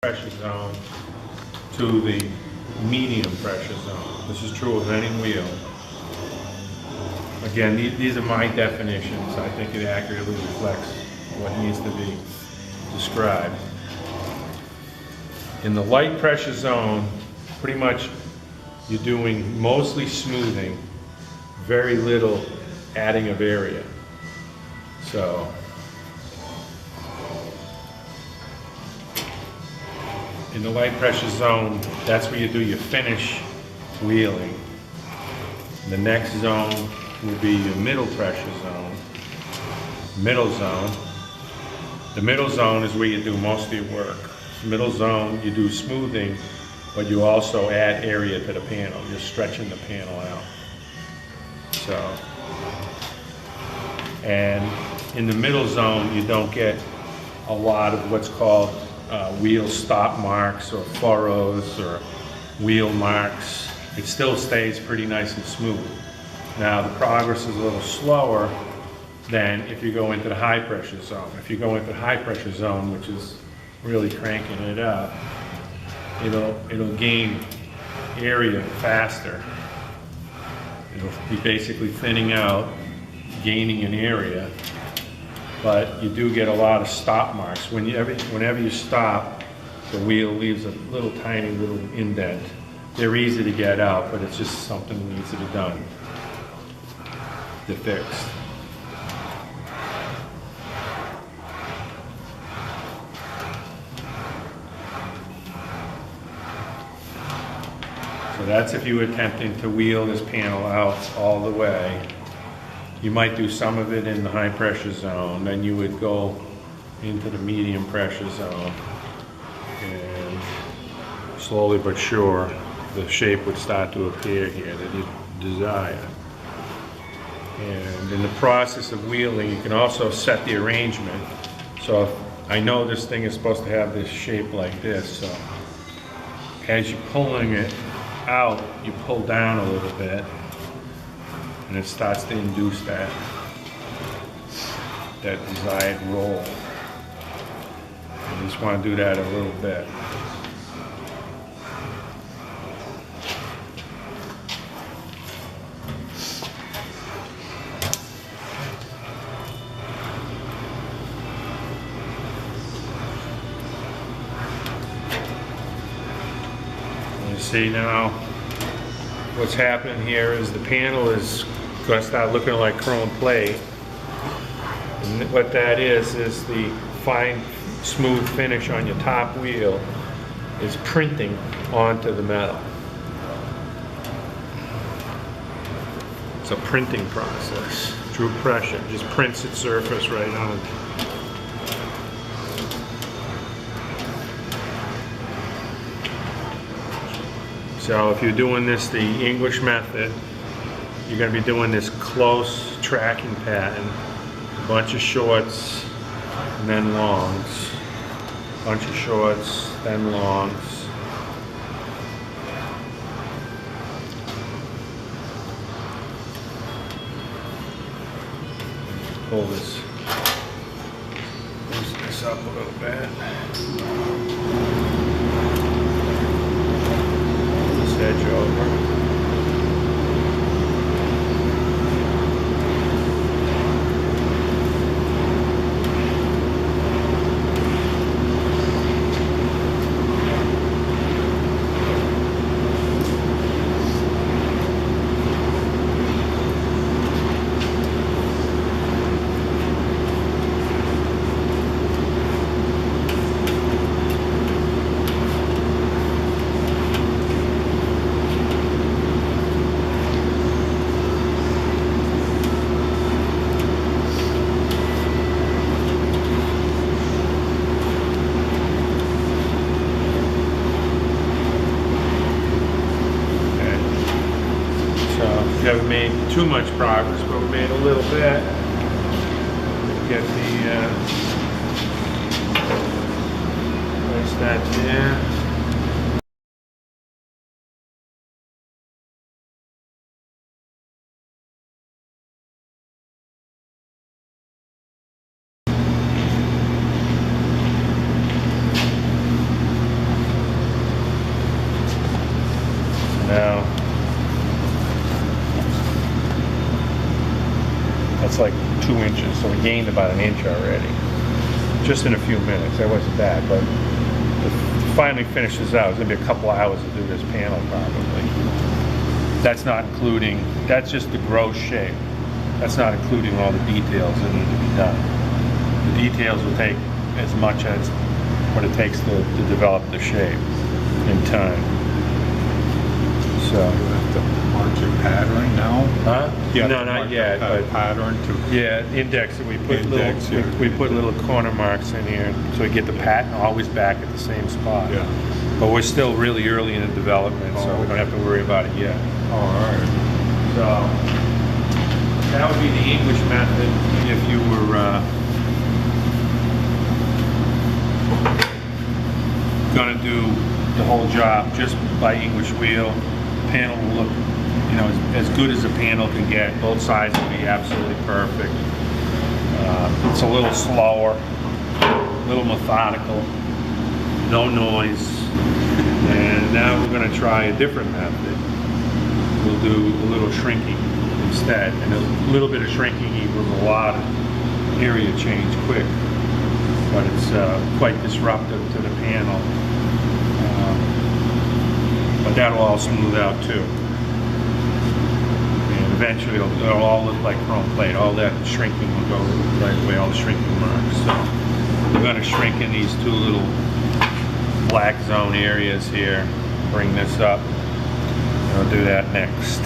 pressure zone to the medium pressure zone. This is true of any wheel. Again, these are my definitions. I think it accurately reflects what needs to be described. In the light pressure zone, pretty much you're doing mostly smoothing, very little adding of area. So in the light pressure zone, that's where you do your finish wheeling. The next zone will be your middle pressure zone, middle zone. The middle zone is where you do most of your work. Middle zone, you do smoothing, but you also add area to the panel. You're stretching the panel out. So, and in the middle zone, you don't get a lot of what's called wheel stop marks or furrows or wheel marks. It still stays pretty nice and smooth. Now the progress is a little slower than if you go into the high pressure zone. If you go into the high pressure zone, which is really cranking it up, it'll gain area faster. It'll be basically thinning out, gaining an area, but you do get a lot of stop marks. Whenever you stop, the wheel leaves a little tiny little indent. They're easy to get out, but it's just something that needs to be done to fix. So that's if you were attempting to wheel this panel out all the way. You might do some of it in the high pressure zone, then you would go into the medium pressure zone, and slowly but sure the shape would start to appear here that you desire. And in the process of wheeling, you can also set the arrangement. So if I know this thing is supposed to have this shape like this, so as you're pulling it out, you pull down a little bit, and it starts to induce that desired roll. You just want to do that a little bit. You see now what's happening here is the panel is going to start looking like chrome plate. And what that is the fine, smooth finish on your top wheel is printing onto the metal. It's a printing process through pressure. It just prints its surface right on. So if you're doing this the English method, you're going to be doing this close tracking pattern, a bunch of shorts and then longs, a bunch of shorts, then longs. Pull this, loosen this up a little bit. Edge over. We haven't made too much progress, but we made a little bit. Get the place that there. gained about an inch already. Just in a few minutes. That wasn't bad, but to finally finish this out, it's gonna be a couple hours to do this panel probably. That's not including, that's just the gross shape. That's not including all the details that need to be done. The details will take as much as what it takes to develop the shape in time. So. You have to mark your pattern now? Huh? Yeah, no, not yet. But pattern to. Yeah, index. We put Index, little. yeah. We put little corner marks in here, so we get the pattern always back at the same spot. Yeah. But we're still really early in the development, so we don't have to worry about it yet. All right. So that would be the English method if you were gonna do the whole job just by English wheel. The panel will look, you know, as good as a panel can get. Both sides will be absolutely perfect. It's a little slower, a little methodical, no noise. And now we're going to try a different method. We'll do a little shrinking instead. And a little bit of shrinking equals a lot of area change quick. But it's quite disruptive to the panel. But that'll all smooth out too. And eventually it'll all look like chrome plate. All that shrinking will go right away, all the shrinking marks. So we're going to shrink in these two little black zone areas here, bring this up, and I'll do that next.